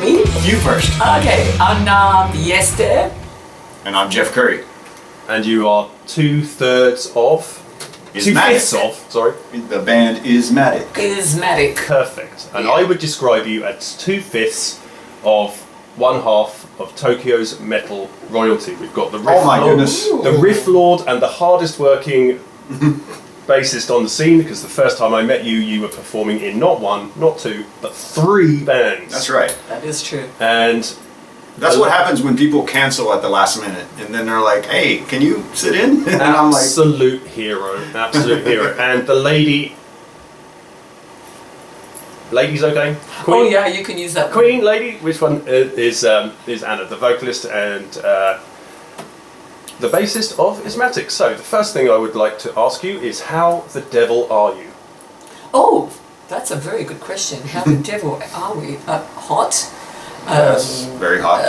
Me? You first. Okay, I'm Yester. And I'm Jeff Curry. And you are 2/3 of... Izmatik. 2/5 of, sorry. The band Izmatik. Izmatik. Perfect. And Yeah. I would describe you as 2/5 of 1/2 of Tokyo's metal royalty. We've got the riff Oh my lord, goodness. the riff lord and the hardest working bassist on the scene, because the first time I met you, you were performing in not one, not two, but 3 bands. That's right. That is true. And That's what happens when people cancel at the last minute, and then they're like, "Hey, can you sit in?" And I'm like, absolute hero, absolute hero. And the lady's okay? Oh yeah, you can use that. Queen, lady, which one is Anna, the vocalist and the bassist of Izmatik. So the first thing I would like to ask you is, how the devil are you? Oh, that's a very good question. How the devil are we? Hot? yes, very hot.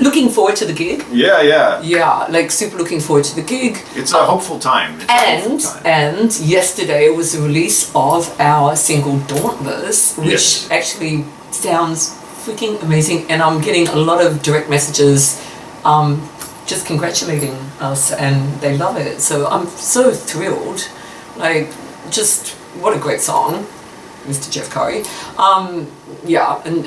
Looking forward to the gig. Yeah. Yeah, like super looking forward to the gig. It's a hopeful time. It's a hopeful time. And yesterday was the release of our single Dauntless, which Yes. actually sounds freaking amazing, and I'm getting a lot of direct messages just congratulating us, and they love it. So I'm so thrilled. Like, just what a great song, Mr. Jeff Curry. Yeah, and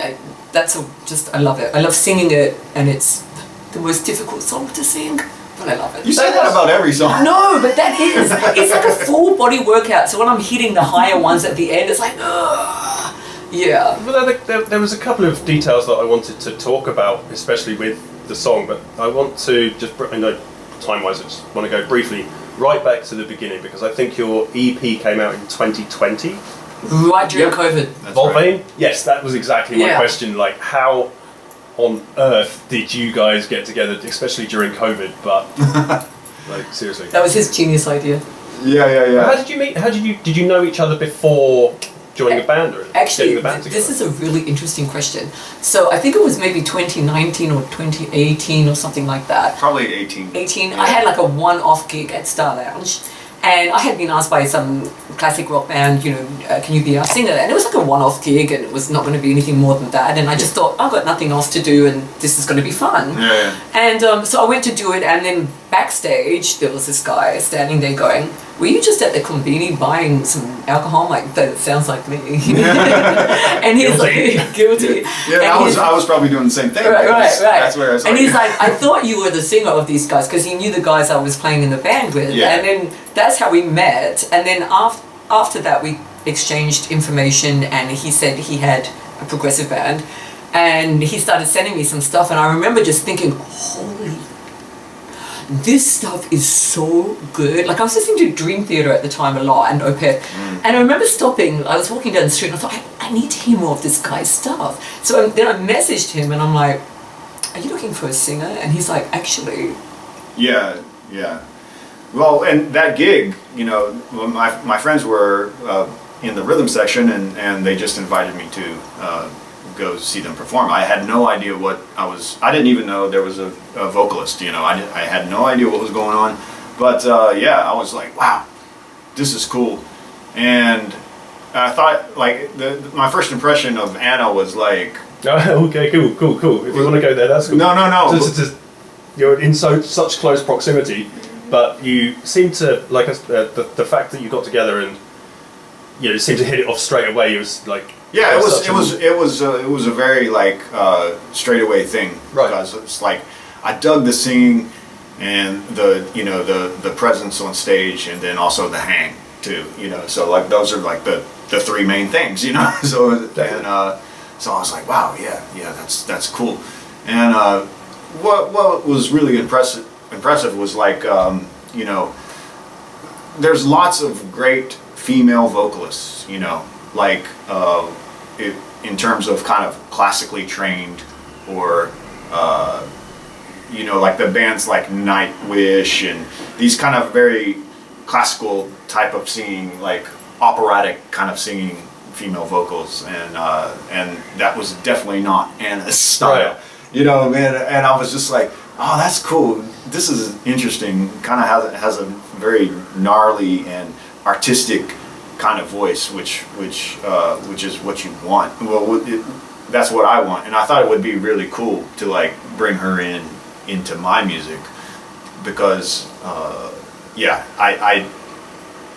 I love it. I love singing it, and it's the most difficult song to sing, but I love it. You say that about every song. No, but that is, it's like a full body workout. So when I'm hitting the higher ones at the end, it's like, ugh. Yeah. Well, there was a couple of details that I wanted to talk about, especially with the song, but I want to just, I know time-wise, I just want to go briefly right back to the beginning, because I think your EP came out in 2020. Right during Yep. COVID. That's Volvane? right. Yes, that was exactly my Yeah. question. Like, how on earth did you guys get together, especially during COVID? But like, seriously, That was his genius idea. Yeah. how did you meet? Did you know each other before joining the band, or Actually, getting the band together? this is a really interesting question. So I think it was maybe 2019 or 2018 or something like that. Probably 18. 18, I had like a one-off gig at Star Lounge, and I had been asked by some classic rock band, can you be our singer? And it was like a one-off gig, and it was not going to be anything more than that. And I just thought, I've got nothing else to do, and this is going to be fun. Yeah. And so I went to do it, and then backstage there was this guy standing there going, "Were you just at the Conveni buying some alcohol?" I'm like, that sounds like me. And he's like, guilty. Yeah, And I was probably doing the same thing. Right. That's where I was And he's like, "I thought you were the singer of these guys," because he knew the guys I was playing in the band with. Yeah. And then that's how we met. And then after that, we exchanged information, and he said he had a progressive band, and he started sending me some stuff. And I remember just thinking, holy, this stuff is so good. Like, I was listening to Dream Theater at the time a lot, and Opeth. And I remember stopping, I was walking down the street, and I thought, I need to hear more of this guy's stuff. So then I messaged him, and I'm like, "Are you looking for a singer?" And he's like, "Actually." Yeah. Well, and that gig, my friends were in the rhythm section, and they just invited me to go see them perform. I had no idea I didn't even know there was a vocalist, I had no idea what was going on. But I was like, wow, this is cool. And I thought, like, my first impression of Anna was like... Okay, cool. If you want to go there, that's cool. No. You're in such close proximity, but you seem to, like, the fact that you got together and you seemed to hit it off straight away. It was like... Yeah, it was a very, like, straight away thing. Right. Because it's like, I dug the singing and the presence on stage, and then also the hang too, so like those are like the 3 main things, so so I was like, wow, yeah, that's cool. And what was really impressive was like, there's lots of great female vocalists, like in terms of kind of classically trained, or like the bands like Nightwish and these kind of very classical type of singing, like operatic kind of singing female vocals, and that was definitely not Anna's style. Right. You know, man, and I was just like, oh, that's cool. This is interesting. Kind of has a very gnarly and artistic kind of voice, which is what you want. Well, that's what I want, and I thought it would be really cool to like bring her into my music because, I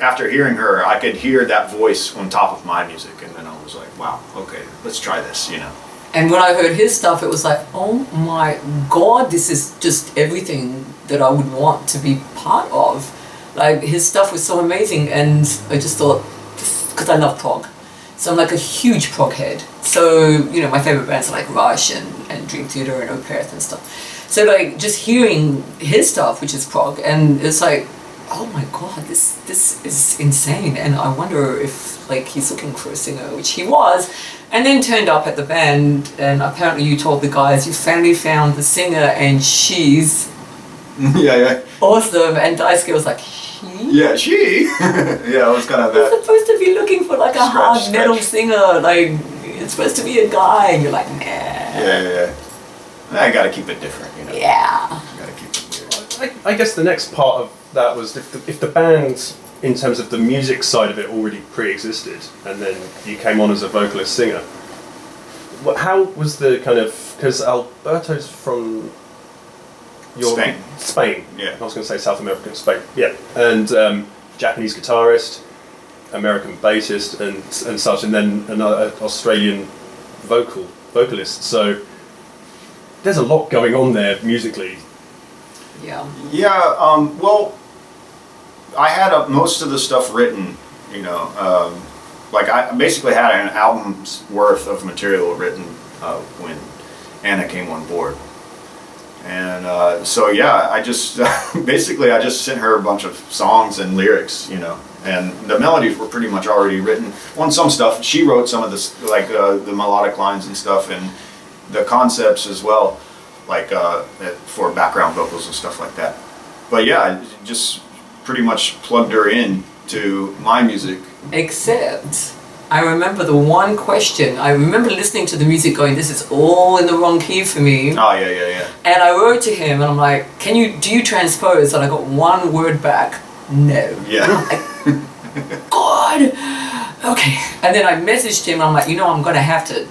after hearing her, I could hear that voice on top of my music, and then I was like, wow, okay, let's try this, you know. And when I heard his stuff, it was like, oh my God, this is just everything that I would want to be part of. Like, his stuff was so amazing, and I just thought, because I love prog. So I'm like a huge prog head. So, you know, my favorite bands are like Rush and Dream Theater and Opeth and stuff. So like, just hearing his stuff, which is prog, and it's like, oh my God, this is insane. And I wonder if like he's looking for a singer, which he was, and then turned up at the band, and apparently you told the guys you finally found the singer and she's yeah. awesome. And Daisuke was like, she? Yeah, she. Yeah, it was kind of that. You're supposed to be looking for like a hard metal singer, like it's supposed to be a guy, and you're like, nah. Yeah. I gotta keep it different, you know. Yeah. Gotta keep it weird. I guess the next part of that was if the band, in terms of the music side of it, already pre-existed, and then you came on as a vocalist singer. How was the kind of, because Alberto's from Spain. Yeah. I was going to say South American Spain. Yeah, and Japanese guitarist, American bassist, and such, and then another Australian vocalist. So there's a lot going on there musically. Yeah. Yeah. Well, I had most of the stuff written. You know, like I basically had an album's worth of material written when Anna came on board. And so yeah, I just basically I just sent her a bunch of songs and lyrics, you know, and the melodies were pretty much already written. On some stuff, she wrote some of this, like the melodic lines and stuff, and the concepts as well, like for background vocals and stuff like that. But yeah, I just pretty much plugged her in to my music. Except, I remember the one question. I remember listening to the music going, this is all in the wrong key for me. Oh, yeah. And I wrote to him and I'm like, do you transpose? And I got one word back, no. Yeah. God! Okay. And then I messaged him and I'm like, I'm going to have to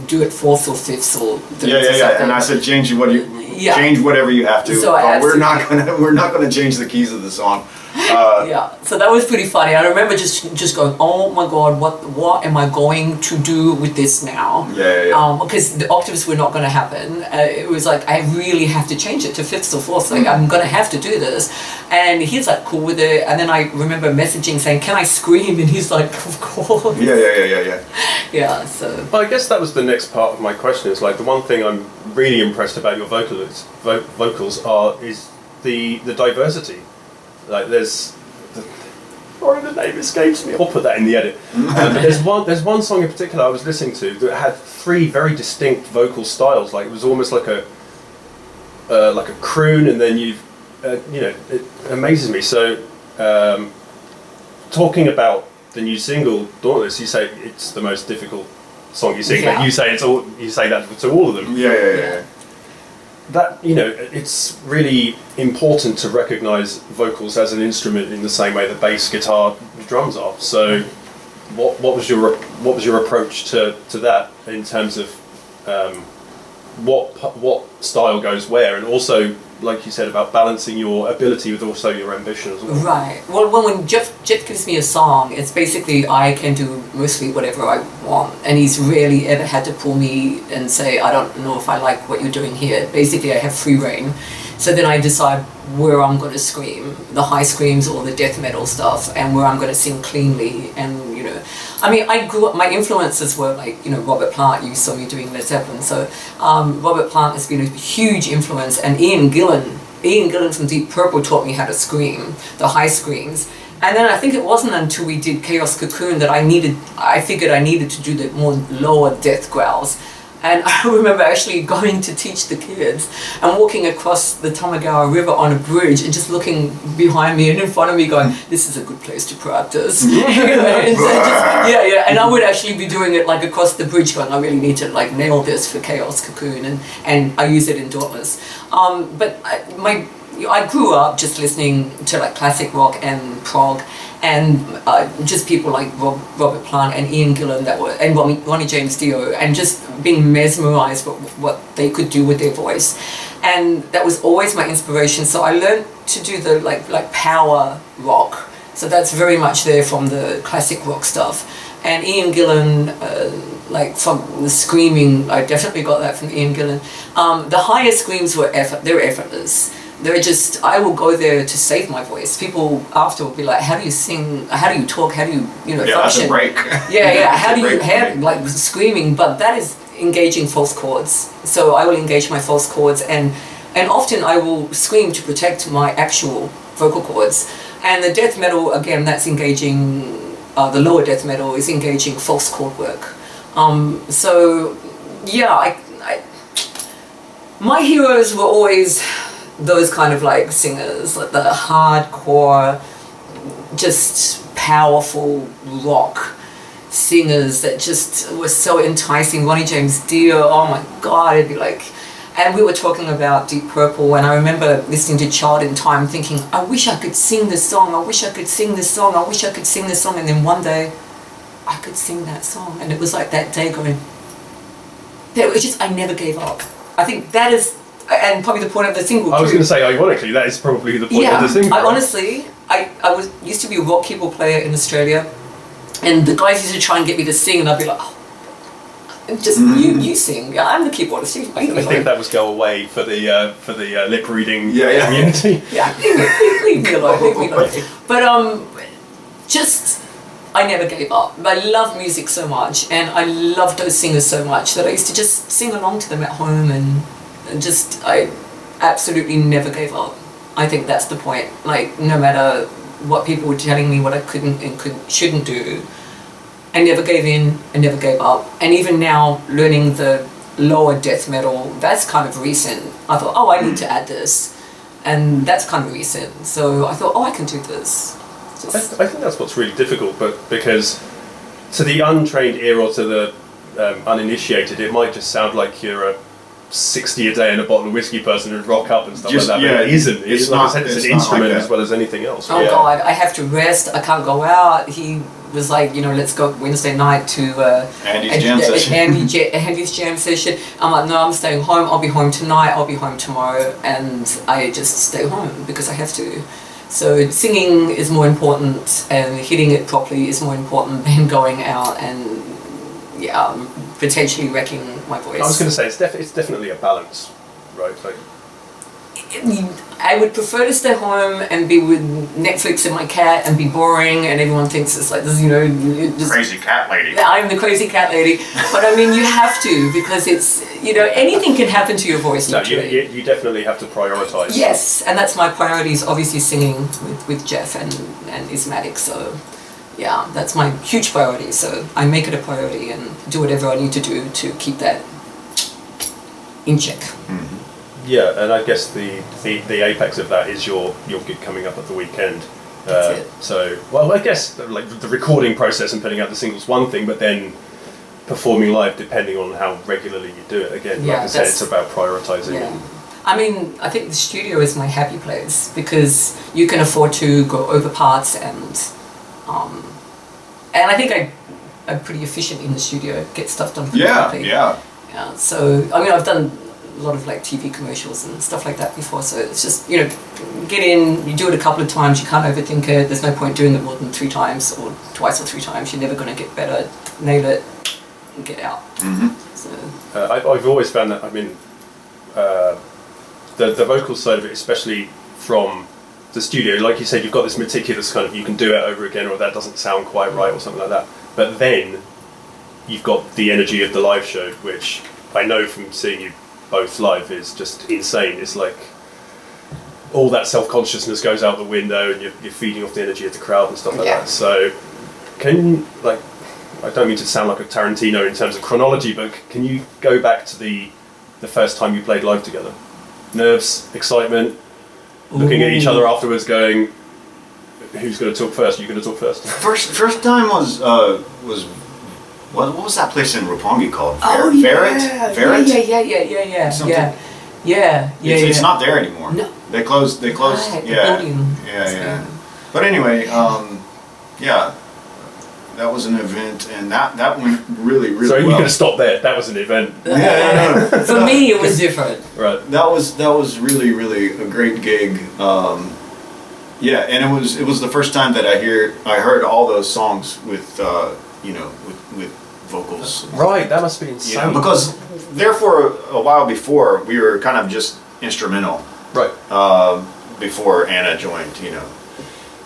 do it fourths or fifths or thirds. Yeah. And I said, change whatever you have to. So but we're not gonna change the keys of the song. Yeah, so that was pretty funny. I remember just going, oh my God, what am I going to do with this now? Yeah. Because the octaves were not going to happen. It was like, I really have to change it to fifths or fourths. Like, I'm going to have to do this. And he's like, cool with it. And then I remember messaging saying, can I scream? And he's like, of course. Yeah. Yeah, so. Well, I guess that was the next part of my question. Is like the one thing I'm really impressed about your vocals is the diversity. Like there's, the name escapes me. I'll put that in the edit. But there's one song in particular I was listening to that had three very distinct vocal styles. Like it was almost like a croon, and then it amazes me. So talking about the new single Dauntless, you say it's the most difficult song you sing, but you say that to all of them. Yeah. That, it's really important to recognise vocals as an instrument in the same way that bass, guitar, drums are. So, what was your approach to that in terms of what style goes where, and also, like you said, about balancing your ability with also your ambition as well? Right. Well, when Jeff gives me a song, it's basically I can do mostly whatever I want, and he's rarely ever had to pull me and say, I don't know if I like what you're doing here. Basically, I have free reign. So then I decide where I'm going to scream, the high screams or the death metal stuff, and where I'm going to sing cleanly. And I grew up, my influences were like, Robert Plant. You saw me doing Led Zeppelin. So Robert Plant has been a huge influence, and Ian Gillan from Deep Purple taught me how to scream, the high screams. And then I think it wasn't until we did Chaos Cocoon that I figured I needed to do the more lower death growls. And I remember actually going to teach the kids and walking across the Tamagawa River on a bridge and just looking behind me and in front of me going, this is a good place to practice. You know, and so just, and I would actually be doing it like across the bridge going, I really need to like nail this for Chaos Cocoon, and I use it in Dauntless. But I grew up just listening to like classic rock and prog, and just people like Robert Plant and Ian Gillan and Ronnie James Dio, and just being mesmerized with what they could do with their voice, and that was always my inspiration. So I learned to do the like power rock. So that's very much there from the classic rock stuff, and Ian Gillan, like from the screaming, I definitely got that from Ian Gillan. The higher screams they're effortless. They're just, I will go there to save my voice. People after will be like, how do you sing, how do you talk, how do you function? That's a break. How do you have, like screaming, but that is engaging false chords. So I will engage my false chords, and often I will scream to protect my actual vocal cords. And the death metal, again, that's engaging, the lower death metal is engaging false chord work. My heroes were always those kind of like singers, like the hardcore, just powerful rock singers that just were so enticing. Ronnie James Dio, oh my God, it'd be like, and we were talking about Deep Purple, and I remember listening to Child in Time thinking, I wish I could sing this song, I wish I could sing this song, I wish I could sing this song, and then one day I could sing that song, and it was like that day going, it was just, I never gave up. I think that is, and probably the point of the single. I was going to say, ironically, that is probably the point of the single. I used to be a rock keyboard player in Australia, and the guys used to try and get me to sing, and I'd be like, oh, just you sing. I'm the keyboardist. I think that was go away for the lip reading community. Leave me alone. But just, I never gave up. I love music so much, and I love those singers so much that I used to just sing along to them at home, and just, I absolutely never gave up. I think that's the point. Like, no matter what people were telling me what I couldn't and shouldn't do, I never gave in, I never gave up. And even now, learning the lower death metal, that's kind of recent. I thought, oh, I need to add this. And that's kind of recent. So I thought, oh, I can do this. I think that's what's really difficult, but because to the untrained ear or to the uninitiated, it might just sound like you're a 60 a day and a bottle of whiskey person who'd rock up and stuff like that, but it isn't. It's like I said, it's an instrument as well as anything else. Oh God, I have to rest, I can't go out. He was like, let's go Wednesday night to Andy's jam session. Andy's jam session. I'm like, no, I'm staying home, I'll be home tonight, I'll be home tomorrow, and I just stay home because I have to. So singing is more important, and hitting it properly is more important than going out and potentially wrecking my voice. I was going to say, it's definitely a balance, right? Like, I would prefer to stay home and be with Netflix and my cat and be boring, and everyone thinks it's like this, just crazy cat lady. I'm the crazy cat lady. But I mean, you have to, because it's, anything can happen to your voice. No, you definitely have to prioritise. Yes, and that's my priorities, obviously singing with Jeff and Izmatik, so yeah, that's my huge priority. So I make it a priority and do whatever I need to do to keep that in check. Mm-hmm. Yeah, and I guess the apex of that is your gig coming up at the weekend. That's it. So, well, I guess like the recording process and putting out the singles one thing, but then performing live, depending on how regularly you do it. Again, like I said, it's about prioritising. Yeah. I mean, I think the studio is my happy place because you can afford to go over parts, and I think I'm pretty efficient in the studio, get stuff done pretty quickly. Yeah. So, I mean, I've done a lot of like TV commercials and stuff like that before, so it's just, get in, you do it a couple of times, you can't overthink it, there's no point doing it more than 3 times or twice or 3 times, you're never going to get better, nail it, and get out. Mm-hmm. So I've always found that, I mean, the vocal side of it, especially from the studio, like you said, you've got this meticulous kind of, you can do it over again, or that doesn't sound quite right or something like that, but then you've got the energy of the live show, which I know from seeing you both live is just insane. It's like all that self-consciousness goes out the window, and you're feeding off the energy of the crowd and stuff like that. So I don't mean to sound like a Tarantino in terms of chronology, but can you go back to the first time you played live together? Nerves, excitement, looking at each other afterwards, going, "Who's going to talk first? You're going to talk first." First time was what was that place in Roppongi called? Ferret? Yeah. Something. Yeah. It's not there anymore. No. They closed. Right, Yeah. the building. Yeah. But anyway, yeah, that was an event, and that went really So well. you're going to stop there. That was an event. Yeah. For me, it was different. Right. That was really a great gig. Yeah, and it was the first time that I heard all those songs with with vocals. Right. That must be insane. Yeah, because therefore a while before we were kind of just instrumental. Right. Before Anna joined,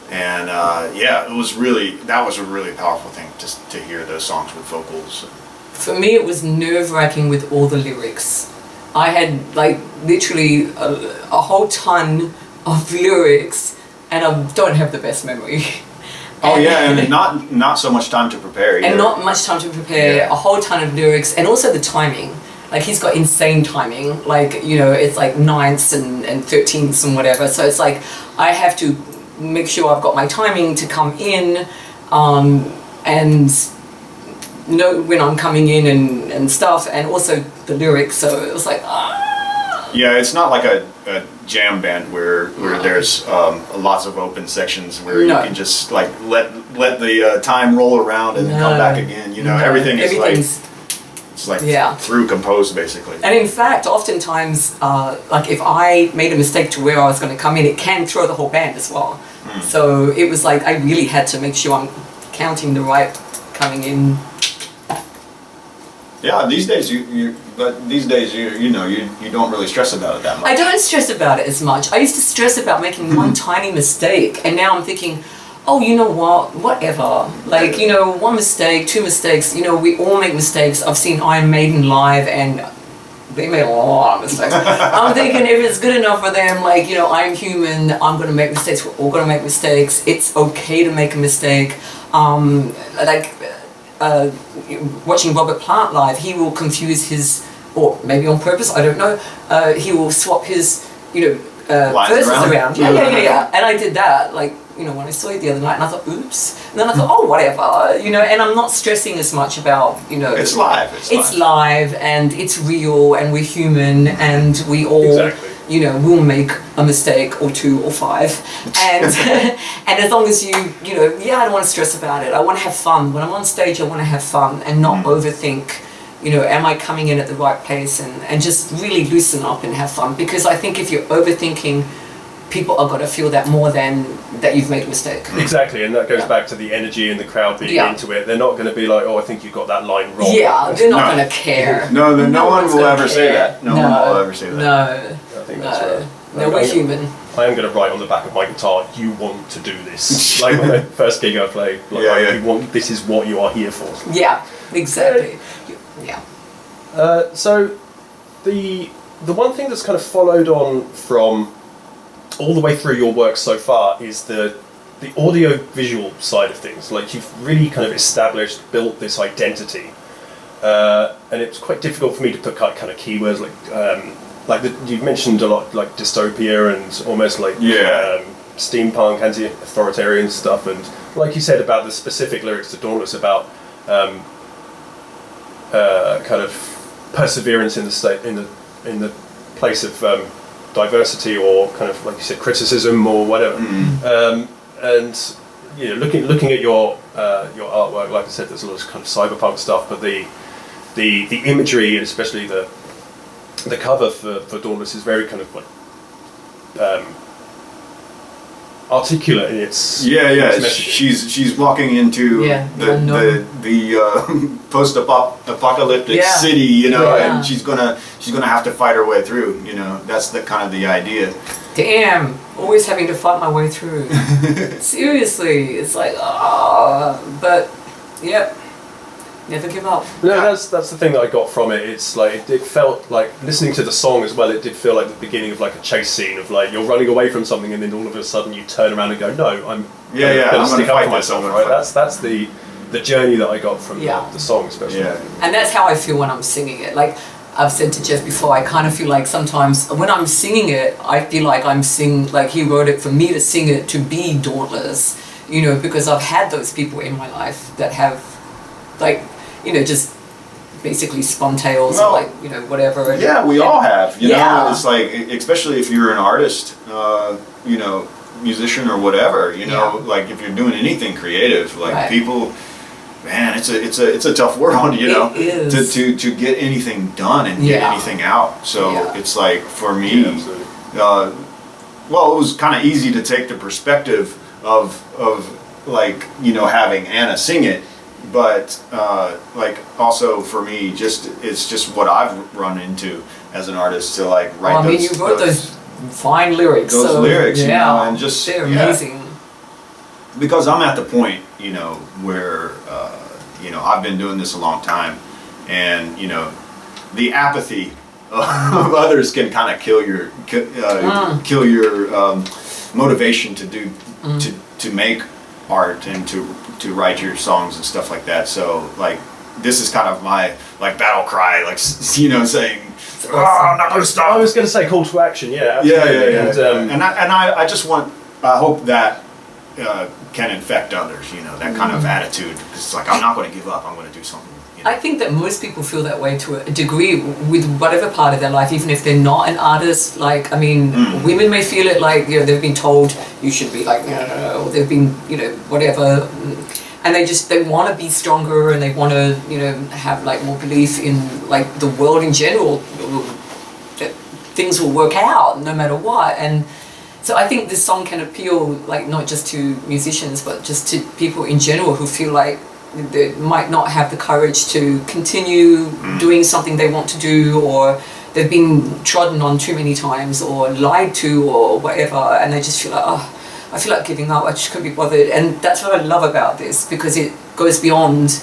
and yeah, that was a really powerful thing to hear those songs with vocals. For me, it was nerve-wracking with all the lyrics. I had like literally a whole ton of lyrics, and I don't have the best memory. Oh yeah, and not so much time to prepare either. And not much time to prepare, Yeah. a whole ton of lyrics, and also the timing. Like, he's got insane timing. Like, it's like ninths and 13ths and whatever. So it's like, I have to make sure I've got my timing to come in, and know when I'm coming in and stuff, and also the lyrics. So it was like, Yeah, it's not like a jam band where there's lots of open sections where you can just like let the time roll around and then come back again. Everything's like through composed basically. And in fact, oftentimes, like if I made a mistake to where I was going to come in, it can throw the whole band as well. So it was like I really had to make sure I'm counting the right coming in. Yeah, these days you don't really stress about it that much. I don't stress about it as much. I used to stress about making one tiny mistake, and now I'm thinking, oh, you know what, whatever. Like, one mistake, two mistakes, we all make mistakes. I've seen Iron Maiden live, and they made a lot of mistakes. I'm thinking if it's good enough for them, like, I'm human, I'm going to make mistakes, we're all going to make mistakes. It's okay to make a mistake. Watching Robert Plant live, he will confuse his, or maybe on purpose, I don't know, he will swap his, verses around. Yeah. And I did that, like, when I saw it the other night, and I thought, oops. And then I thought, oh, whatever, and I'm not stressing as much about, It's live. It's live, and it's real, and we're human, and we all, Exactly. we'll make a mistake or two or five, and and as long as I don't want to stress about it. I want to have fun. When I'm on stage, I want to have fun and not overthink, am I coming in at the right place, and just really loosen up and have fun, because I think if you're overthinking, people are going to feel that more than that you've made a mistake. Exactly, and that goes back to the energy in the crowd being into it. They're not going to be like, oh, I think you got that line wrong. Yeah, they're not going to care. No one will ever say that. No one will ever say that. No. I think that's right. No, we're human. I am going to write on the back of my guitar, "You want to do this." Like when the first gig I played, this is what you are here for. Yeah, exactly. Yeah. So the one thing that's kind of followed on from all the way through your work so far is the audio visual side of things. Like, you've really kind of built this identity, and it's quite difficult for me to put kind of keywords you've mentioned a lot, like dystopia and almost like steampunk, anti-authoritarian stuff, and like you said about the specific lyrics to Dauntless about kind of perseverance in the state, in the place of diversity, or kind of, like you said, criticism or whatever. And looking at your artwork, like I said, there's a lot of kind of cyberpunk stuff, but the imagery, and especially the cover for Dauntless, is very kind of like articulate in its messaging. She's walking into the post-apocalyptic city, and she's gonna have to fight her way through. That's the kind of the idea. Damn, always having to fight my way through. Seriously, it's like, but yep. Never give up. No, that's the thing that I got from it. It's like, it felt like, listening to the song as well, it did feel like the beginning of like a chase scene of like, you're running away from something, and then all of a sudden you turn around and go, no, I'm gonna stick up for myself, right? That's the the journey that I got from Yeah. the song, especially. Yeah. And that's how I feel when I'm singing it. Like I've said to Jeff before, I kind of feel like sometimes when I'm singing it, I feel like I'm singing, like he wrote it for me to sing it, to be dauntless, you know, because I've had those people in my life that have, like, you know, just basically spun tales, Well, or like, you know, whatever. Yeah, we all have. You Yeah. know, it's like, especially if you're an artist, you know, musician or whatever. You know, Yeah. like if you're doing anything creative, like Right. people, man, it's a tough world. You know, It is. to get anything done and get Yeah. anything out. So Yeah. it's like for me, Yeah, absolutely. well, it was kind of easy to take the perspective of like, you know, having Anna sing it. But like also for me, just it's just what I've run into as an artist to like write Well, I mean, you wrote those fine lyrics. those so, lyrics, you yeah, know, and just they're yeah. amazing. Because I'm at the point, you know, where you know, I've been doing this a long time, and you know, the apathy of others can kind of kill your motivation to do to make art and to write your songs and stuff like that. So like this is kind of my like battle cry, like you know, saying, "Oh, I'm not going to stop." I was going to say call to action, yeah. Yeah, Absolutely. yeah. And, And I just want, I hope that can infect others, you know, that kind of attitude. 'Cause it's like, I'm not going to give up, I'm going to do something. You know? I think that most people feel that way to a degree with whatever part of their life, even if they're not an artist. Like, I mean, women may feel it like, you know, they've been told you should be like, no, or they've been, you know, whatever. And they want to be stronger, and they want to, you know, have like more belief in like the world in general, that things will work out no matter what. And so I think this song can appeal like not just to musicians, but just to people in general who feel like they might not have the courage to continue doing something they want to do, or they've been trodden on too many times or lied to or whatever, and they just feel like, oh, I feel like giving up, I just couldn't be bothered. And that's what I love about this, because it goes beyond,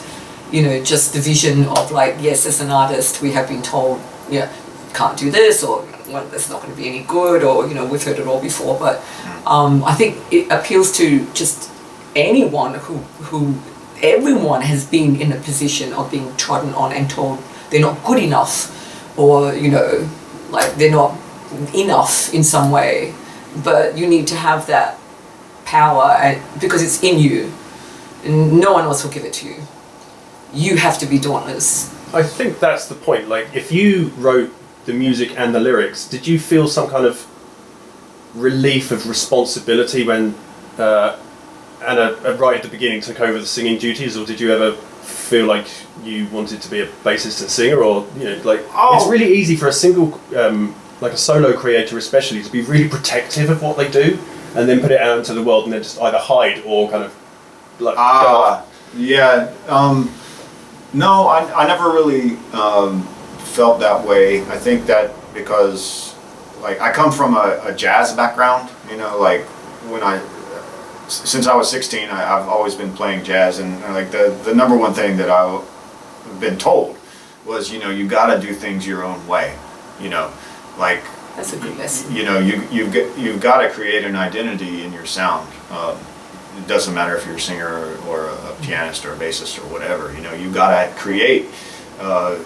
you know, just the vision of like, yes, as an artist we have been told, yeah, can't do this, or well, that's not going to be any good, or, you know, we've heard it all before. But I think it appeals to just anyone who everyone has been in a position of being trodden on and told they're not good enough, or, you know, like they're not enough in some way. But you need to have that power, because it's in you, and no one else will give it to you. You have to be dauntless. I think that's the point. Like, if you wrote the music and the lyrics, did you feel some kind of relief of responsibility when Anna, right at the beginning, took over the singing duties, or did you ever feel like you wanted to be a bassist and singer, or, you know, like, it's really easy for a single, like a solo creator especially, to be really protective of what they do, and then put it out into the world and then just either hide or kind of like go off. Yeah. No, I never really felt that way. I think that because, like, I come from a jazz background, you know, like since I was 16, I've always been playing jazz, and like the number one thing that I've been told was, you know, you got to do things your own way, you know, like, That's a good lesson. you know, you've got to create an identity in your sound. It doesn't matter if you're a singer or a pianist or a bassist or whatever. You know, you got to create a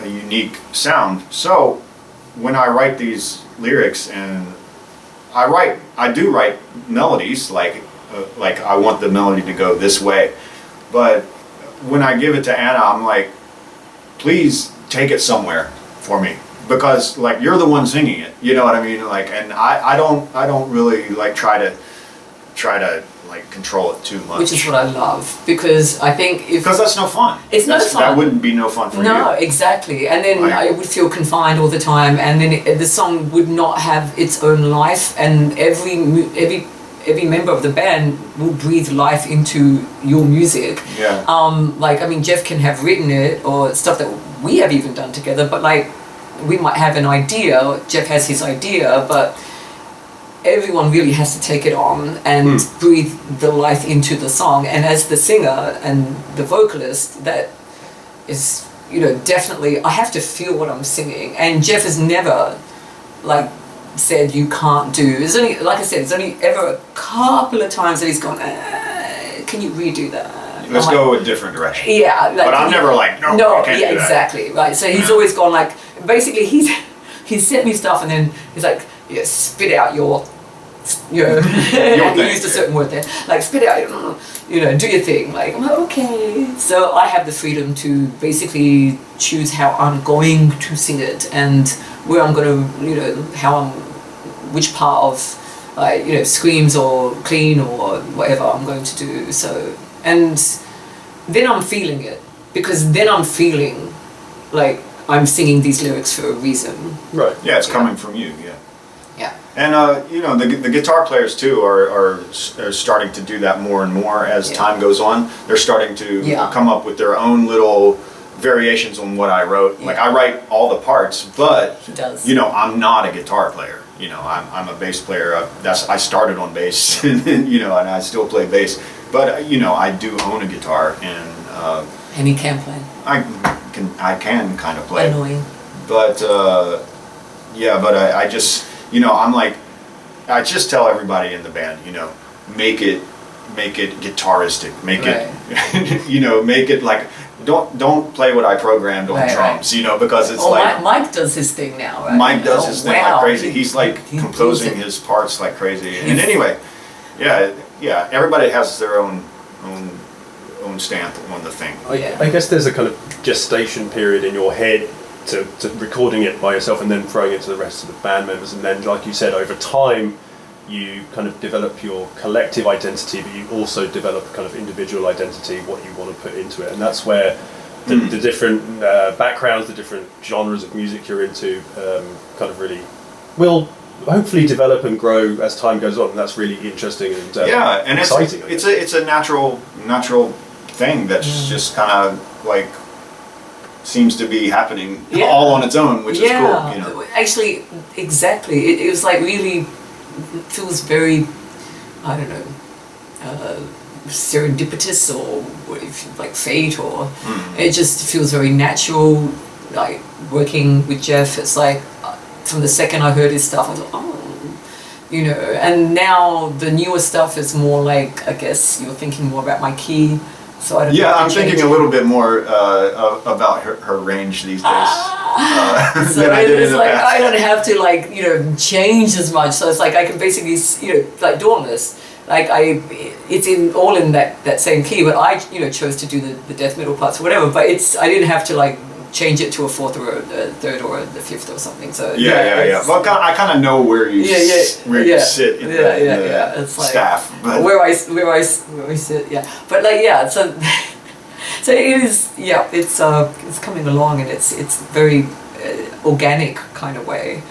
unique sound. So when I write these lyrics, and I do write melodies, like I want the melody to go this way, but when I give it to Anna, I'm like, please take it somewhere for me, because like you're the one singing it, you know what I mean? Like, and I don't really like try to like control it too much. Which is what I love, because I think because that's no fun. It's no fun. That wouldn't be no fun for you. No, exactly. And then Right. I would feel confined all the time, and then the song would not have its own life, and every member of the band will breathe life into your music. Yeah. Like, I mean, Jeff can have written it, or stuff that we have even done together, but like, we might have an idea, Jeff has his idea, but everyone really has to take it on and breathe the life into the song. And as the singer and the vocalist, that is, you know, definitely, I have to feel what I'm singing. And Jeff has never, like, said you can't do. There's only, like I said, there's only ever a couple of times that he's gone, can you redo that? let's go a different direction. Yeah, like, But I'm never like, no, no, I can't yeah, do that. Exactly, right. So he's always gone like, basically he's sent me stuff and then he's like, yeah, spit out your he used a certain word there, like spit out, do your thing. Like, I'm like, okay. So I have the freedom to basically choose how I'm going to sing it and where I'm going to, which part of, screams or clean or whatever I'm going to do. So, and then I'm feeling it, because then I'm feeling like I'm singing these lyrics for a reason. Right. Yeah, it's coming from you. Yeah. Yeah. And the guitar players too are starting to do that more and more as time goes on. They're starting to come up with their own little variations on what I wrote. Like I write all the parts, but He does. I'm not a guitar player. I'm a bass player. I started on bass, and I still play bass. But I do own a guitar, And he can play. I can kind of play. Annoying. But I just I'm like, I just tell everybody in the band, make it guitaristic, make it make it like, don't play what I programmed on drums, because it's like Mike does his thing now, right? Mike does his thing like crazy. He's like composing his parts like crazy. And anyway, yeah, everybody has their own stamp on the thing. I guess there's a kind of gestation period in your head to recording it by yourself and then throwing it to the rest of the band members, and then, like you said, over time you kind of develop your collective identity, but you also develop a kind of individual identity, what you want to put into it, and that's where the different backgrounds, the different genres of music you're into kind of really will hopefully develop and grow as time goes on, and that's really interesting and and exciting. It's a natural thing that's just kind of like seems to be happening all on its own, which is cool. Actually, exactly. It was like really feels very, I don't know, serendipitous or like fate, or it just feels very natural. Like working with Jeff, it's like from the second I heard his stuff, I thought, and now the newer stuff is more like, I guess you're thinking more about my key. So I don't I'm thinking a little bit more about her range these days so than I did in the like, past. I don't have to change as much. So it's like I can basically like Dauntless, like it's all in that same key, but I chose to do the death metal parts or whatever. But I didn't have to like change it to a fourth or a third or the fifth or something. So Well, I kind of know where you sit in the it's like staff, but where I sit. Yeah, but like so it is. Yeah, it's coming along, and it's very organic kind of way,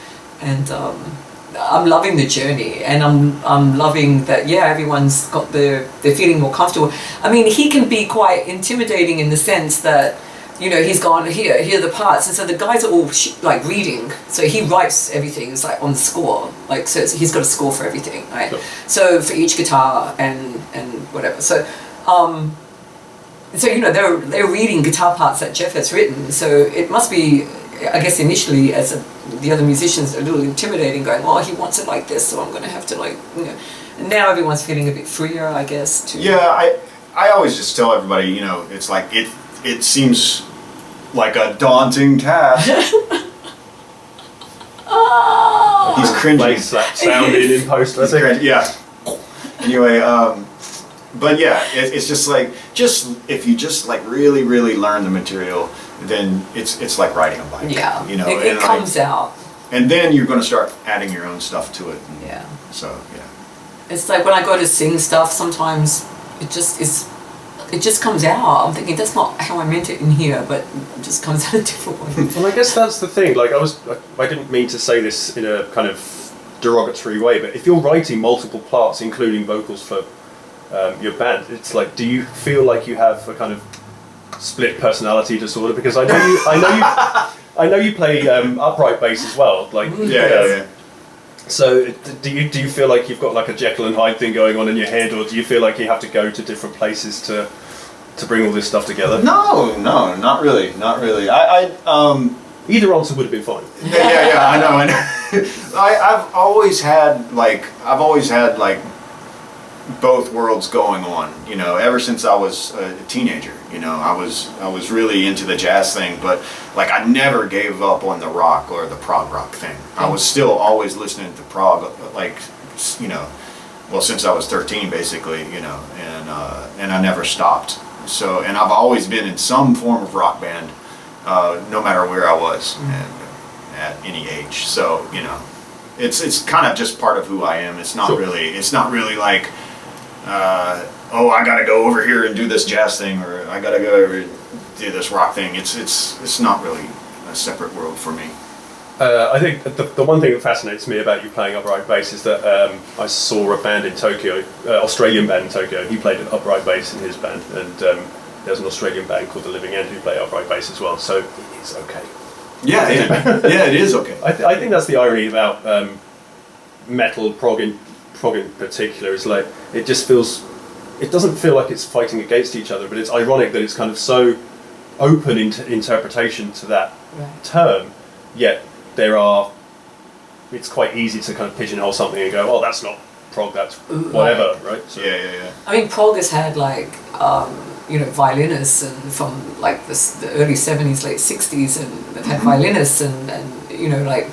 and I'm loving the journey, and I'm loving that. Yeah, everyone's got they're feeling more comfortable. I mean, he can be quite intimidating in the sense that, he's gone here are the parts, and so the guys are all like reading. So he writes everything. It's like on the score, like so he's got a score for everything, right? Sure. So for each guitar and whatever. So they're reading guitar parts that Jeff has written. So it must be, I guess initially as the other musicians, a little intimidating, going, well, he wants it like this, so I'm going to have to like, And now everyone's feeling a bit freer, I guess. I always just tell everybody, it's like it seems like a daunting task. He's cringing. Place that sound in post. Yeah. Anyway, but yeah, it's just like if you just like really really learn the material, then it's like riding a bike. Yeah. It and comes out. And then you're going to start adding your own stuff to it. Yeah. So it's like when I go to sing stuff, sometimes it just comes out. I'm thinking that's not how I meant it in here, but it just comes out a different way. Well, I guess that's the thing. Like I didn't mean to say this in a kind of derogatory way, but if you're writing multiple parts, including vocals for your band, it's like, do you feel like you have a kind of split personality disorder? Because I know you play upright bass as well. Like yeah. So do you feel like you've got like a Jekyll and Hyde thing going on in your head, or do you feel like you have to go to different places to bring all this stuff together? No, not really. Either answer would have been fine. Yeah, I know. I've always had like both worlds going on, you know, ever since I was a teenager. You know, I was really into the jazz thing, but like I never gave up on the rock or the prog rock thing. I was still always listening to prog, like, you know, well, since I was 13 basically, you know, and I never stopped. So, and I've always been in some form of rock band, no matter where I was and at any age. So, you know, it's kind of just part of who I am. It's not really like, oh, I got to go over here and do this jazz thing, or I got to go over and do this rock thing. It's not really a separate world for me. I think the one thing that fascinates me about you playing upright bass is that I saw a band in Tokyo, Australian band in Tokyo. He played an upright bass in his band, and there's an Australian band called The Living End who play upright bass as well. So it's okay. Yeah, it is okay. I think that's the irony about metal, prog in particular, is like it just feels. It doesn't feel like it's fighting against each other, but it's ironic that it's kind of so open interpretation to that term, yet it's quite easy to kind of pigeonhole something and go, oh, that's not prog, that's whatever, right? So, yeah. I mean, prog has had like, you know, violinists and from like the early 70s, late 60s, and they've had violinists and you know, like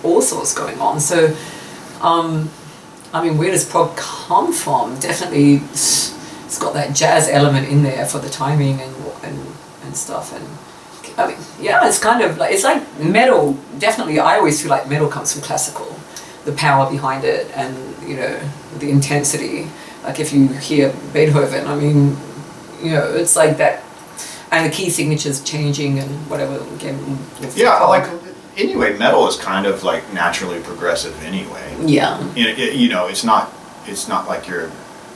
all sorts going on. So, I mean, where does prog come from? Definitely, it's got that jazz element in there for the timing and stuff. And I mean, yeah, it's kind of like, it's like metal. Definitely, I always feel like metal comes from classical, the power behind it, and you know, the intensity. Like if you hear Beethoven, I mean, you know, it's like that, and the key signatures changing and whatever. Again, yeah, like. Anyway, metal is kind of like naturally progressive anyway. Yeah. You know, it's not like your,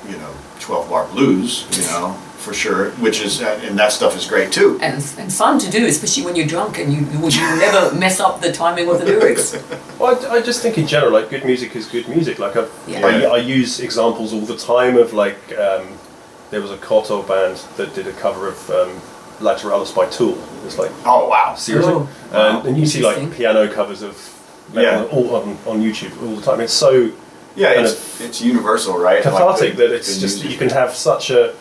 you know, 12-bar blues, you know, for sure, which is, and that stuff is great too. And fun to do, especially when you're drunk and you never mess up the timing or the lyrics. Well, I just think in general, like, good music is good music. Like, I use examples all the time of like, there was a Koto band that did a cover of Lateralis by Tool. It's like, oh wow, seriously. Wow. And you see like piano covers of all on YouTube all the time. It's so it's universal, right? Cathartic like that it's just you can have such a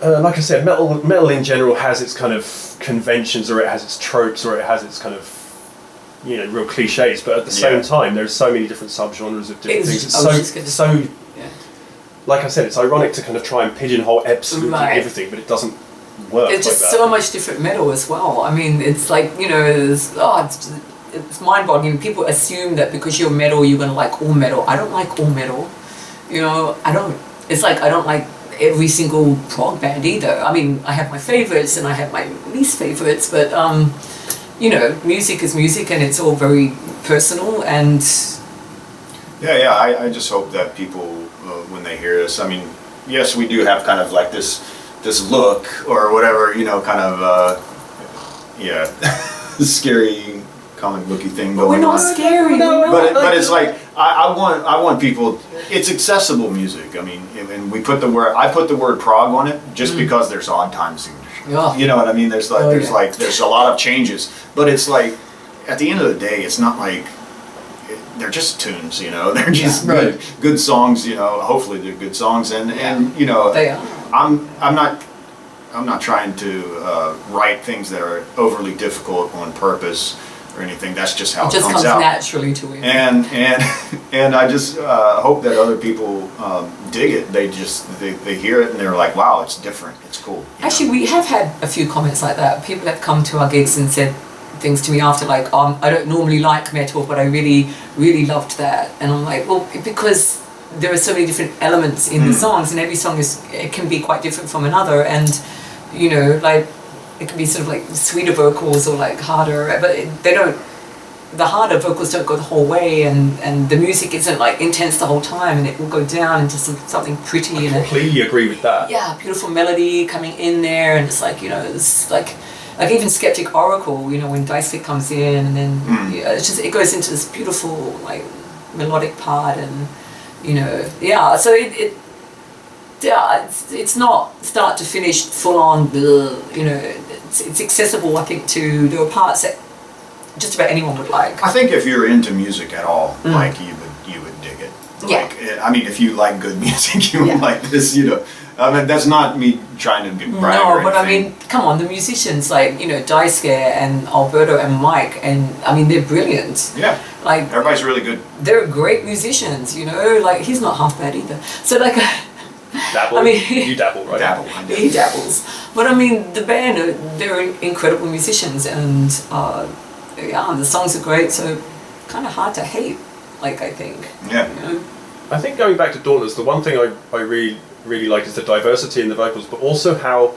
like I said, metal in general has its kind of conventions, or it has its tropes, or it has its kind of, you know, real cliches. But at the same time, there's so many different subgenres of different things. It's so like I said, it's ironic to kind of try and pigeonhole absolutely everything, but it doesn't work. It's just so much different metal as well. I mean, it's like, you know, it's mind-boggling. People assume that because you're metal, you're going to like all metal. I don't like all metal. You know, it's like I don't like every single prog band either. I mean, I have my favorites and I have my least favorites, but, you know, music is music and it's all very personal. And I just hope that people, when they hear this, I mean, yes, we do have kind of like this look or whatever, you know, kind of scary comic booky thing going on. We're not scary. But it's like I want people. It's accessible music. I mean, and I put the word prog on it just because there's odd time signatures. Yeah. You know what I mean? There's there's a lot of changes, but it's like at the end of the day, it's not like. They're just tunes, you know. They're just good songs, you know. Hopefully, they're good songs, and you know, they are. I'm not trying to write things that are overly difficult on purpose or anything. That's just how it just comes comes out naturally to it. And I just hope that other people dig it. They hear it and they're like, wow, it's different. It's cool. Actually, we have had a few comments like that. People have come to our gigs and said things to me after, like, I don't normally like metal, but I really, really loved that. And I'm like, well, because there are so many different elements in the songs, and every song it can be quite different from another. And, you know, like, it can be sort of like sweeter vocals or like harder, but the harder vocals don't go the whole way, and the music isn't like intense the whole time, and it will go down into something pretty. I completely agree with that. Yeah, beautiful melody coming in there, and it's like, you know, it's like even Skeptic Oracle, you know, when Daisuke comes in, and then it's just, it goes into this beautiful like melodic part, and you know, so it's not start to finish full on, you know, it's accessible, I think, to there are parts that just about anyone would like. I think if you're into music at all, like you would dig it. Yeah. Like, I mean, if you like good music, you Yeah. would like this, you know. I mean, that's not me trying to get brag No, or but I anything. mean, come on, the musicians like, you know, Daisuke and Alberto and Mike, and I mean, they're brilliant. Yeah, Like, everybody's really good. they're great musicians, you know, like, he's not half bad either. So, like, Dabble. I mean- you dabble, right? Dabble, I he do. dabbles. But I mean, the band, they're incredible musicians, and yeah, the songs are great, so kind of hard to hate, like, I think. Yeah. You know? I think going back to Dauntless, the one thing I really like is the diversity in the vocals, but also how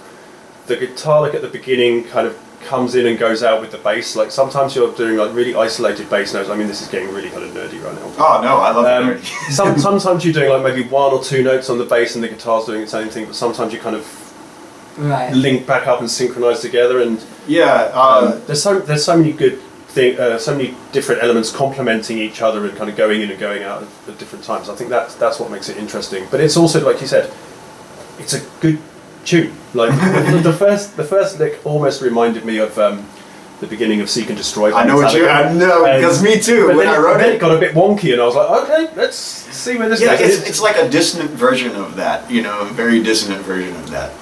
the guitar, like at the beginning, kind of comes in and goes out with the bass. Like sometimes you're doing like really isolated bass notes. I mean, this is getting really kind of nerdy right now. Oh no, I love it. Sometimes you're doing like maybe one or two notes on the bass and the guitar's doing its own thing, but sometimes you kind of Right. link back up and synchronize together. And Yeah. there's so many good so many different elements complementing each other and kind of going in and going out at different times. I think that's what makes it interesting. But it's also, like you said, it's a good tune. Like the first lick almost reminded me of the beginning of Seek and Destroy. I know what you. I know because me too. But When then I wrote then it, it got a bit wonky, and I was like, okay, let's see where this yeah, goes. it's like a dissonant version of that. You know, a very dissonant version of that.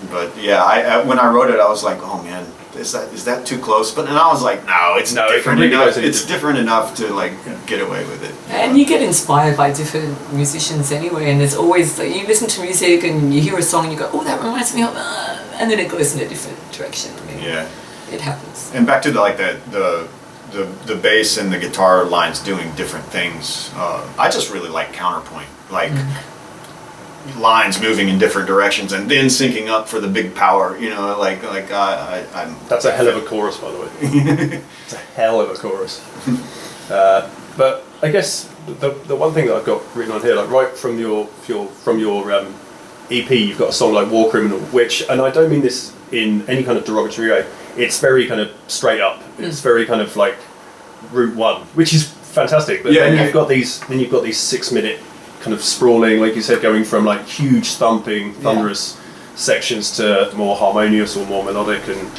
But yeah, I when I wrote it, I was like, oh man, is that too close? But then I was like, no, it's No, it different really enough. goes into- It's different enough to like get away with it. And you get inspired by different musicians anyway, and there's always, like, you listen to music and you hear a song and you go, oh, that reminds me of, and then it goes in a different direction. I mean, Yeah. it happens. And back to the bass and the guitar lines doing different things. I just really like counterpoint, like lines moving in different directions and then syncing up for the big power. You know, I'm. That's a hell of a chorus, by the way. It's a hell of a chorus. But I guess the one thing that I've got written on here, like right from your EP, you've got a song like War Criminal, which, and I don't mean this in any kind of derogatory way, it's very kind of straight up. It's very kind of like Route 1, which is fantastic. But Yeah, then yeah. you've got these 6-minute kind of sprawling, like you said, going from like huge thumping, thunderous sections to more harmonious or more melodic and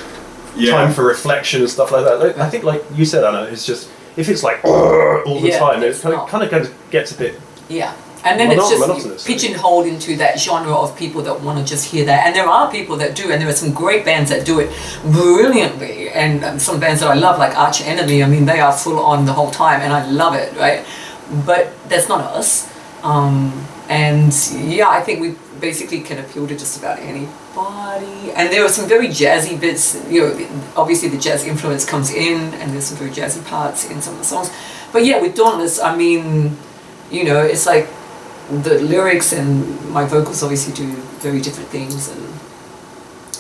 time for reflection and stuff like that. Like, I think, like you said, Anna, it's just if it's like all the Yeah, time, it it's kind of gets a bit. Yeah. And then it's Monotonous, just pigeonholed into that genre of people that want to just hear that. And there are people that do, and there are some great bands that do it brilliantly. And some bands that I love, like Arch Enemy, I mean, they are full on the whole time, and I love it, right? But that's not us. And yeah, I think we basically can appeal to just about anybody. And there are some very jazzy bits, you know, obviously the jazz influence comes in, and there's some very jazzy parts in some of the songs. But yeah, with Dauntless, I mean, you know, it's like the lyrics and my vocals obviously do very different things, and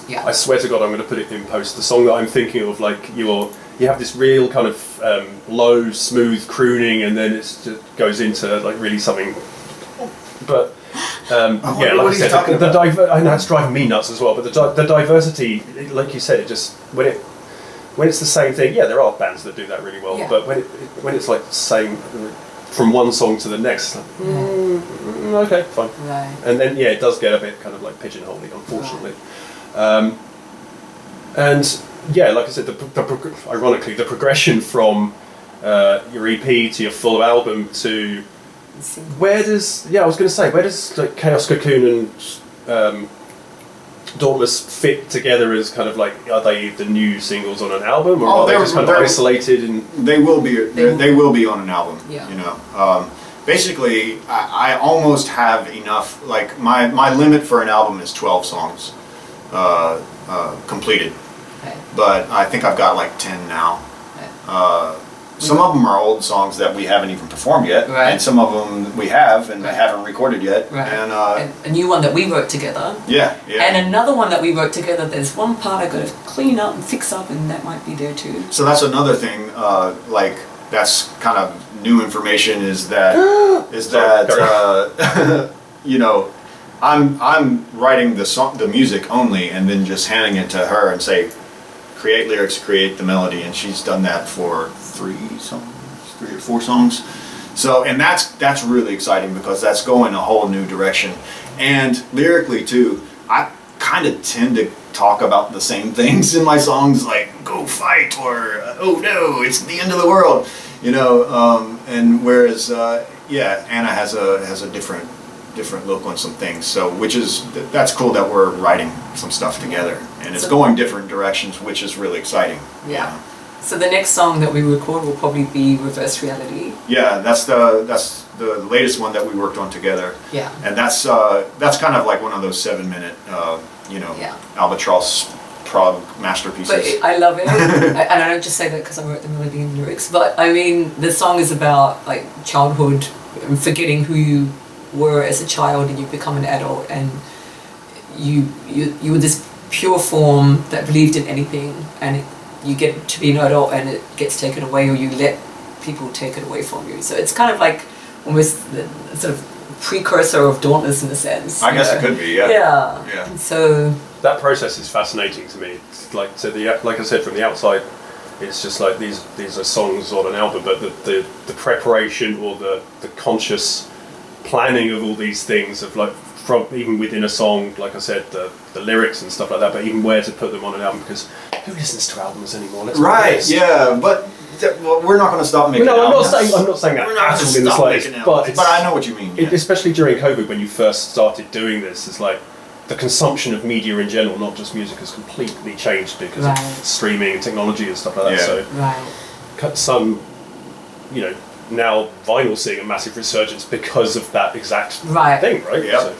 yeah. I swear to God, I'm going to put it in post. The song that I'm thinking of, like you have this real kind of low, smooth crooning, and then it just goes into like really something. But yeah, like I said, I know it's driving me nuts as well. But the diversity, like you said, it just when it's the same thing. Yeah, there are bands that do that really well. Yeah. But when it's like the same from one song to the next, like, okay, fine. Right. And then yeah, it does get a bit kind of like pigeonholing, unfortunately. And yeah, like I said, ironically, the progression from your EP to your full album to where does like Chaos Cocoon and Dauntless fit together as kind of like, are they the new singles on an album, or are they just kind of isolated? And they will be on an album. Yeah. You know, basically, I almost have enough. Like my limit for an album is 12 songs completed, Okay. but I think I've got like 10 now. Right. Some of them are old songs that we haven't even performed yet, Right. and some of them we have and Right. haven't recorded yet. Right. And a new one that we wrote together. yeah. And another one that we wrote together, there's one part I got to clean up and fix up, and that might be there too. So that's another thing. Like that's kind of new information. Is that you know, I'm writing the music only, and then just handing it to her and say, create lyrics, create the melody, and she's done that for 3 or 4 songs. So, and that's really exciting because that's going a whole new direction. And lyrically too, I kind of tend to talk about the same things in my songs, like go fight or oh no, it's the end of the world. You know, and whereas Anna has a different look on some things. So that's cool that we're writing some stuff together, and it's going different directions, which is really exciting. Yeah. So the next song that we record will probably be Reverse Reality. Yeah, that's the latest one that we worked on together. Yeah. And that's kind of like one of those 7-minute, albatross prog masterpieces. But I love it, and I don't just say that because I wrote the melody and lyrics. But I mean, the song is about like childhood and forgetting who you were as a child, and you become an adult, and you were this pure form that believed in anything, and you get to be an adult and it gets taken away, or you let people take it away from you. So it's kind of like almost the sort of precursor of Dauntless in a sense. I guess it could be, yeah. Yeah. And so that process is fascinating to me. It's like I said, from the outside, it's just like these are songs on an album, but the preparation or the conscious planning of all these things of like from even within a song, like I said, the lyrics and stuff like that, but even where to put them on an album, because who listens to albums anymore? Let's be honest. Yeah, but we're not going to stop making albums. I'm not saying that we're not at going all to in the stop slightest, making but albums. But I know what you mean. Yeah. Especially during COVID, when you first started doing this, it's like the consumption of media in general, not just music, has completely changed because of streaming and technology and stuff like that. So some, now vinyl seeing a massive resurgence because of that exact thing, right? Yep.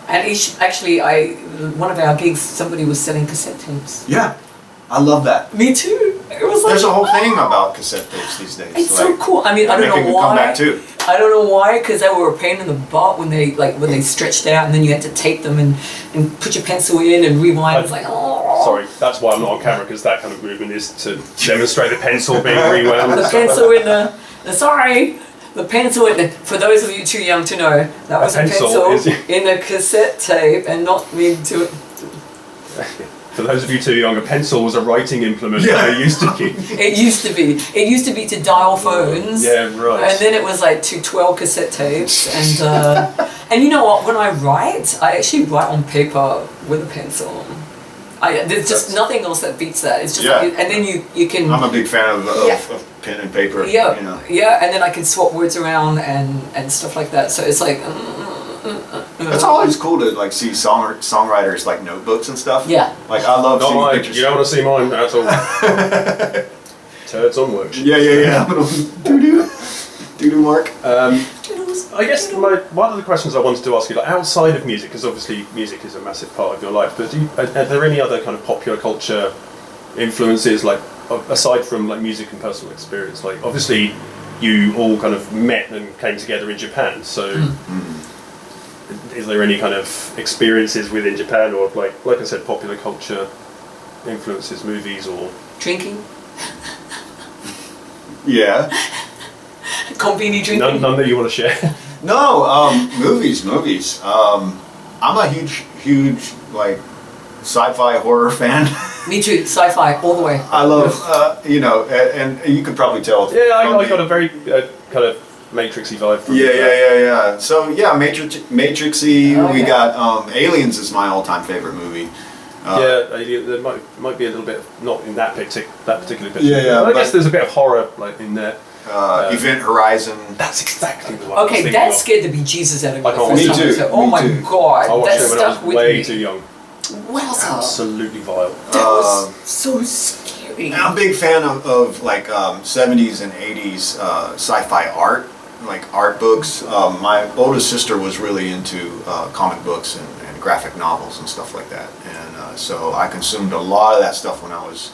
And one of our gigs, somebody was selling cassette tapes. Yeah, I love that. Me too. It was There's a whole thing about cassette tapes these days. It's so cool. I mean, I don't know why. Come back too. I don't know why, because they were a pain in the butt when they stretched out, and then you had to tape them and put your pencil in and rewind. It was like, oh. Sorry, that's why I'm not on camera, because that kind of movement is to demonstrate the pencil being rewound. The pencil in the pencil in the, for those of you too young to know, that was a pencil in the cassette tape, and not mean to. For those of you too young, a pencil was a writing implement that they used to use. It used to be to dial phones. Yeah, right. And then it was like to 12 cassette tapes, and you know what? When I write, I actually write on paper with a pencil. There's just nothing else that beats that. It's just and then you can. I'm a big fan of pen and paper. Yeah, and then I can swap words around and stuff like that. So it's like. It's always cool to like see songwriters like notebooks and stuff. Yeah. Like I love seeing pictures. You don't want to see mine at all. Turds onward. Yeah. Doo-doo mark. I guess one of the questions I wanted to ask you, like outside of music, because obviously music is a massive part of your life, but are there any other kind of popular culture influences, like aside from like music and personal experience? Like obviously you all kind of met and came together in Japan, so is there any kind of experiences within Japan, or like I said, popular culture influences, movies or drinking? Yeah. Konbini drinking? None that you want to share? No, movies. I'm a huge like sci-fi horror fan. Me too, sci-fi all the way. I love, and you could probably tell. Yeah, I got a very kind of Matrixy vibe from Yeah. So Matrixy. We got Aliens is my all-time favorite movie. There might be a little bit not in that particular picture. Yeah. I guess there's a bit of horror like in there. Event Horizon. That's exactly the one. Okay, that scared the bejesus out of me the first Me time. too. Oh my god, I watched that it when I stuck was with way me. too young. Wowza. Absolutely vile. That was so scary. I'm a big fan of like 70s and 80s sci-fi art, like art books. My oldest sister was really into comic books and graphic novels and stuff like that, and so I consumed a lot of that stuff when I was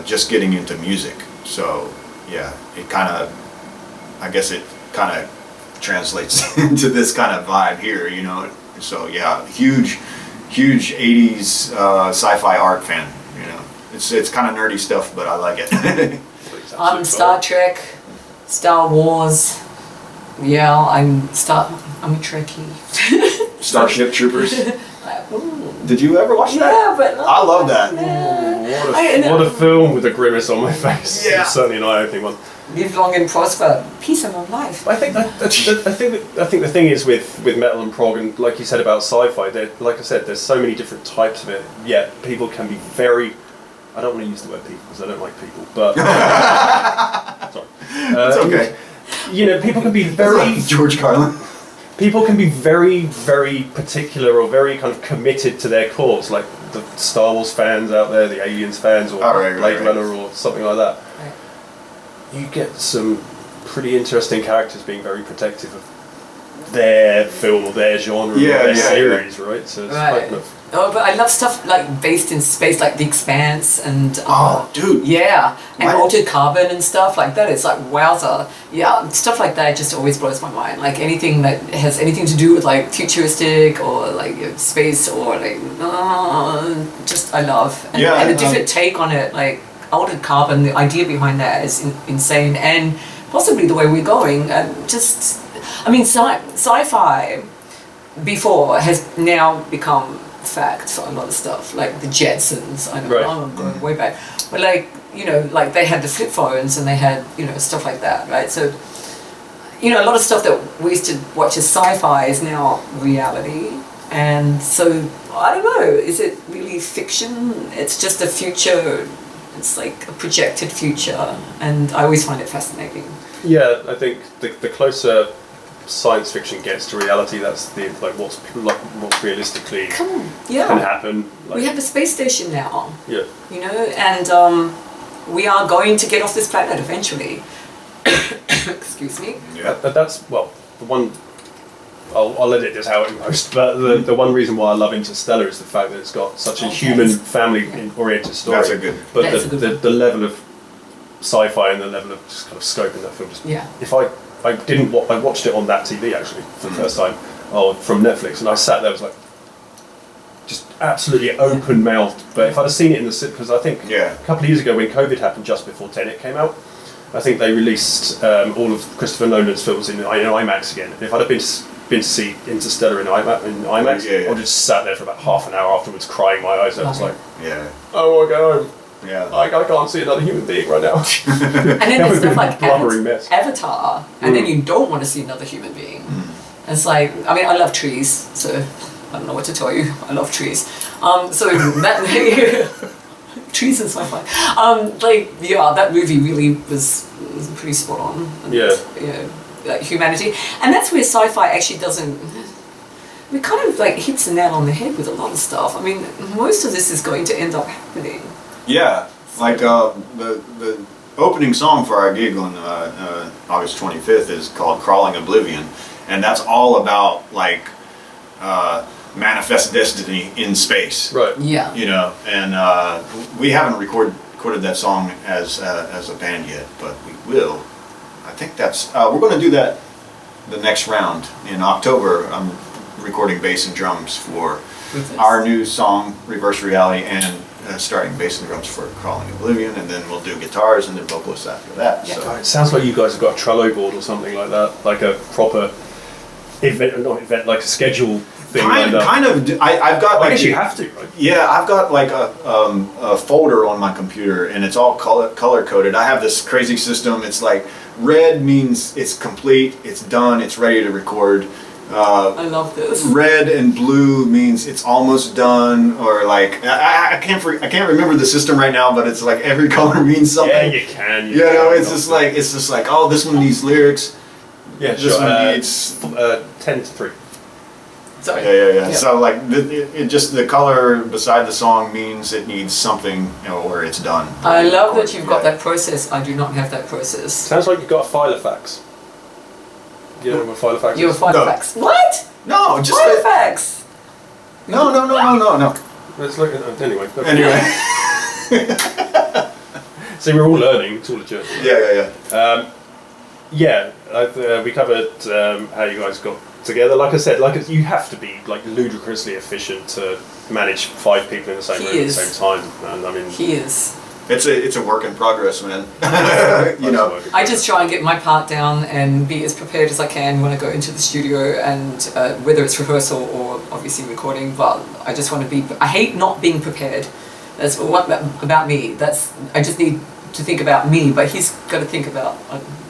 just getting into music. So yeah, it I guess it kind of translates into this kind of vibe here, So yeah, huge 80s sci-fi art fan. It's kind of nerdy stuff, but I like it. Star Trek, Star Wars. Yeah, I'm a Trekkie. Starship Troopers. Did you ever watch that? Yeah, but I love that. What a film with a grimace on my face. Yeah. It's certainly an eye-opening one. Live long and prosper. Peace and long life. I think the thing is with metal and prog, and like you said about sci-fi, like I said, there's so many different types of it. Yet people can be very. I don't want to use the word people because I don't like people, but sorry. It's okay. You know, people can be very George Carlin. People can be very, very particular or very kind of committed to their cause, like the Star Wars fans out there, the Aliens fans, or Blade Runner or something like that. Right. You get some pretty interesting characters being very protective of their film or their genre or their series, right? So it's kind of... Oh, but I love stuff like based in space, like The Expanse and dude, yeah, and Altered Carbon and stuff like that. It's like wowza, yeah, stuff like that just always blows my mind. Like anything that has anything to do with like futuristic or like space or like just I love and a different take on it. Like Altered Carbon, the idea behind that is insane, and possibly the way we're going. Just, I mean, sci-fi before has now become fact for a lot of stuff, like the Jetsons. I don't know, I'm going way back, but like, you know, like they had the flip phones and they had, you know, stuff like that, right? So, you know, a lot of stuff that we used to watch as sci-fi is now reality, and so I don't know, is it really fiction? It's just a future, it's like a projected future, and I always find it fascinating. Yeah, I think the closer science fiction gets to reality, that's the what's realistically can happen. Like, we have a space station now. Yeah. You know, and we are going to get off this planet eventually. Excuse me. Yeah. But that's the one. I'll edit this out in post. But the one reason why I love Interstellar is the fact that it's got such a human, family-oriented story. That's a good. But the level of sci-fi and the level of just kind of scope in that film just. Yeah. If I watched it on that TV actually for the first time, from Netflix, and I sat there, was like, just absolutely open-mouthed. But if I'd have seen it in the because I think a couple of years ago when COVID happened, just before Tenet came out, I think they released all of Christopher Nolan's films in IMAX again. And if I'd have been to see Interstellar in IMAX, I would just sat there for about half an hour afterwards, crying my eyes out. I was like, I want to go home. Yeah, I can't see another human being right now. And then there's stuff like mess. Avatar, and then you don't want to see another human being. It's like, I mean, I love trees, so I don't know what to tell you. I love trees. So that trees and sci-fi. That movie really was pretty spot on. And, you know, like humanity, and that's where sci-fi actually doesn't. It kind of like hits the nail on the head with a lot of stuff. I mean, most of this is going to end up happening. Yeah, like the opening song for our gig on August 25th is called "Crawling Oblivion," and that's all about like manifest destiny in space. Right. Yeah. You know, and we haven't recorded that song as a band yet, but we will. I think that's we're going to do that the next round in October. I'm recording bass and drums for our new song "Reverse Reality" and starting bass and drums for "Crawling Oblivion," and then we'll do guitars and then vocalists after that. Yeah. So it sounds like you guys have got a Trello board or something like that, like a proper event, like a schedule thing. I've got. I guess you have to, right? Yeah, I've got like a folder on my computer, and it's all color coded. I have this crazy system. It's like red means it's complete, it's done, it's ready to record. I love this. Red and blue means it's almost done, or like I can't remember the system right now, but it's like every color means something. Yeah, you can. You know, it's just like oh, this one needs lyrics. Yeah, this one needs 10 to 3. Sorry. Yeah. So like it just the color beside the song means it needs something, you know, where it's done. I love that you've got that process. I do not have that process. Sounds like you've got a Filofax. You know what Filofax is? You're a Filofax. What? No, just Filofax. No. Let's look at anyway. Anyway. So we're all learning. It's all a joke. Yeah. We covered how you guys got together. Like I said, you have to be like ludicrously efficient to manage 5 people in the same room at the same time. And I mean, he is. It's a work in progress, man. You know, I just try and get my part down and be as prepared as I can when I go into the studio, and whether it's rehearsal or obviously recording. But I just want to be. I hate not being prepared. That's what about me. I just need to think about me, but he's got to think about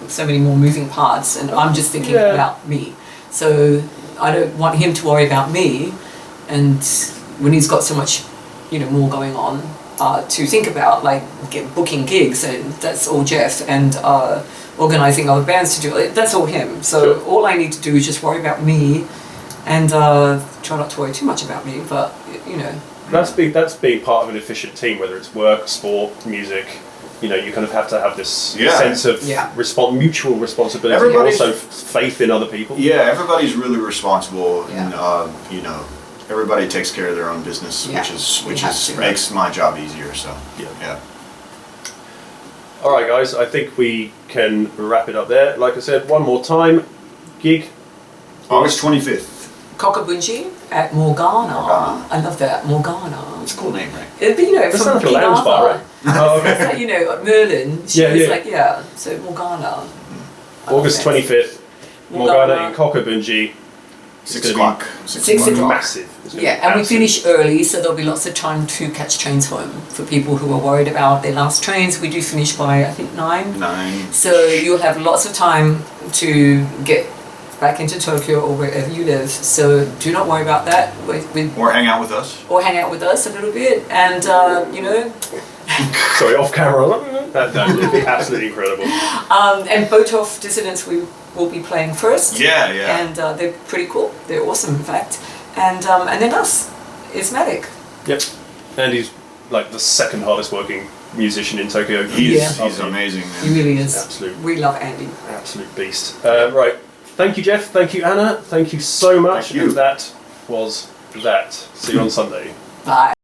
so many more moving parts, and I'm just thinking about me. So I don't want him to worry about me, and when he's got so much, you know, more going on to think about, like booking gigs, and that's all Jeff. And organising other bands to do it. That's all him. So Sure. all I need to do is just worry about me, and try not to worry too much about me. But you know, That's being part of an efficient team, whether it's work, sport, music. You know, you kind of have to have this sense of mutual responsibility, and also faith in other people. Yeah, everybody's really responsible, Yeah. and you know, everybody takes care of their own business, Yeah. which makes my job easier. So yeah. All right, guys, I think we can wrap it up there. Like I said, one more time, gig. August 25th. Kokubunji at Morgana. Morgana. I love that, Morgana. It's a cool name, right? It'd be, you know, That from sounds like a King lounge bar, Arthur. right? Oh, okay. It's like, you know, Merlin. She Yeah, was yeah. like, so Morgana. August 25th, Morgana in Kokubunji. 6 o'clock. 6 o'clock. Massive. It's gonna be Yeah, and we absolute- finish early, so there'll be lots of time to catch trains home. For people who are worried about their last trains, we do finish by, I think, 9. 9. So you'll have lots of time to get back into Tokyo or wherever you live. So do not worry about that. Or hang out with us. Or hang out with us a little bit, and you know. Sorry, off camera. That would be absolutely incredible. And Botolph Dissidents we will be playing first. Yeah, yeah. And they're pretty cool. They're awesome, in fact. And then us, Izmatik. Yep. And he's like the second hardest working musician in Tokyo. He's amazing, man. He really is. Absolute. We love Andy. Absolute beast. Right. Thank you, Jeff. Thank you, Anna. Thank you so much. Thank you. And that was that. See you on Sunday. Bye.